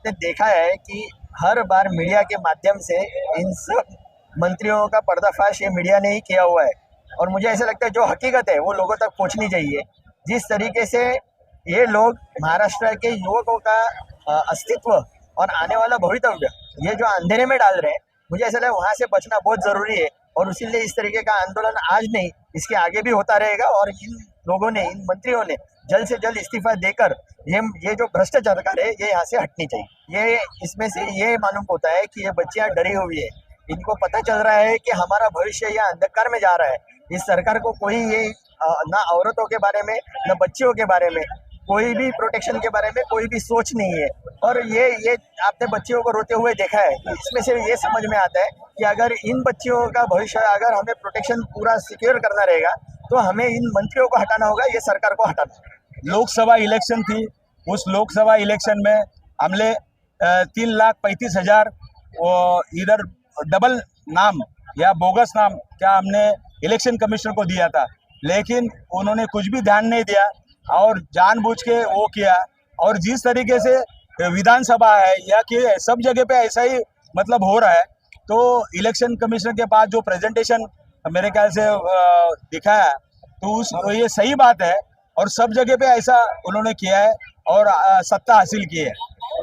आपने देखा है कि हर बार मीडिया के माध्यम से इन सब मंत्रियों का पर्दाफाश ये मीडिया ने ही किया हुआ है। और मुझे ऐसा लगता है जो हकीकत है वो लोगों तक पहुंचनी चाहिए। जिस तरीके से ये लोग महाराष्ट्र के युवकों का अस्तित्व और आने वाला भवितव्य ये जो अंधेरे में डाल रहे हैं, मुझे ऐसा लगता है वहाँ से बचना बहुत ज़रूरी है। और इसीलिए इस तरीके का आंदोलन आज नहीं, इसके आगे भी होता रहेगा। और इन लोगों ने, इन मंत्रियों ने जल्द से जल्द इस्तीफा देकर ये जो भ्रष्ट सरकार है ये यहाँ से हटनी चाहिए। ये इसमें से ये मालूम होता है कि ये बच्चियाँ डरी हुई है, इनको पता चल रहा है कि हमारा भविष्य यह अंधकार में जा रहा है। इस सरकार को कोई ये ना औरतों के बारे में, ना बच्चियों के बारे में, कोई भी प्रोटेक्शन के बारे में कोई भी सोच नहीं है। और ये आपने बच्चियों को रोते हुए देखा है। इसमें से ये समझ में आता है कि अगर इन बच्चियों का भविष्य, अगर हमें प्रोटेक्शन पूरा सिक्योर करना रहेगा तो हमें इन मंत्रियों को हटाना होगा, ये सरकार को हटाना। लोकसभा इलेक्शन थी, उस लोकसभा इलेक्शन में हमने 3,35,000 इधर डबल नाम या बोगस नाम क्या हमने इलेक्शन कमिश्नर को दिया था, लेकिन उन्होंने कुछ भी ध्यान नहीं दिया और जानबूझ के वो किया। और जिस तरीके से विधानसभा है या कि सब जगह पे ऐसा ही मतलब हो रहा है, तो इलेक्शन कमिश्नर के पास जो प्रेजेंटेशन मेरे ख्याल से दिखाया तो ये सही बात है और सब जगह पे ऐसा उन्होंने किया है और सत्ता हासिल की है।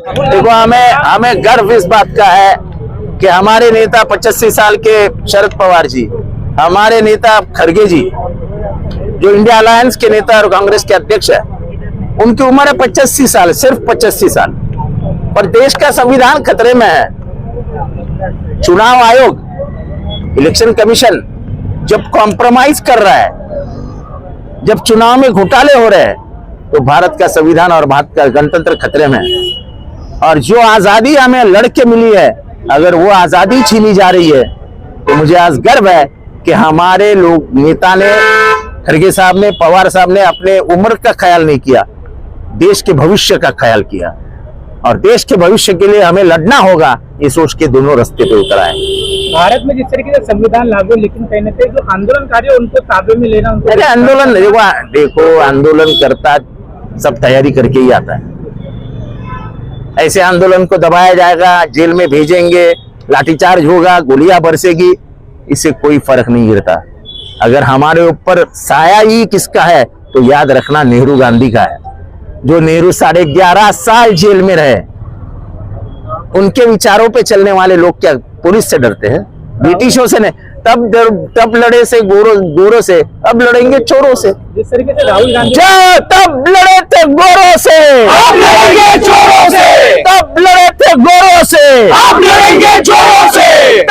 देखो, हमें गर्व इस बात का है कि हमारे नेता 85 साल के शरद पवार जी, हमारे नेता खड़गे जी जो इंडिया अलायंस के नेता और कांग्रेस के अध्यक्ष है, उनकी उम्र है 85 साल, सिर्फ 85 साल, पर देश का संविधान खतरे में है। चुनाव आयोग, इलेक्शन कमीशन जब कॉम्प्रोमाइज कर रहा है, जब चुनाव में घोटाले हो रहे हैं, तो भारत का संविधान और भारत का गणतंत्र खतरे में है। और जो आजादी हमें लड़के मिली है, अगर वो आजादी छीनी जा रही है, तो मुझे आज गर्व है कि हमारे लोग नेता ने, खड़गे साहब ने, पवार साहब ने अपने उम्र का ख्याल नहीं किया, देश के भविष्य का ख्याल किया। और देश के भविष्य के लिए हमें लड़ना होगा, ये सोच के दोनों रास्ते पे उतर आए। भारत में जिस तरीके से संविधान लागू, लेकिन कहीं ना कहीं जो आंदोलनकारी है उनको ताबे में लेना, अरे आंदोलन देखो, आंदोलन करता सब तैयारी करके ही आता है। ऐसे आंदोलन को दबाया जाएगा, जेल में भेजेंगे, लाठीचार्ज होगा, गोलियां बरसेगी, इससे कोई फर्क नहीं गिरता। अगर हमारे ऊपर साया ही किसका है, तो याद रखना नेहरू गांधी का है। जो नेहरू 11.5 साल जेल में रहे, उनके विचारों पे चलने वाले लोग क्या पुलिस से डरते हैं? ब्रिटिशों से नहीं, तब लड़े से गोरों से, अब लड़ेंगे चोरों से। जिस तरीके से राहुल गांधी तब लड़े थे गोरों से, अब लड़ेंगे चोरों से, तब लड़े थे गोरों से, अब लड़ेंगे चोरों से।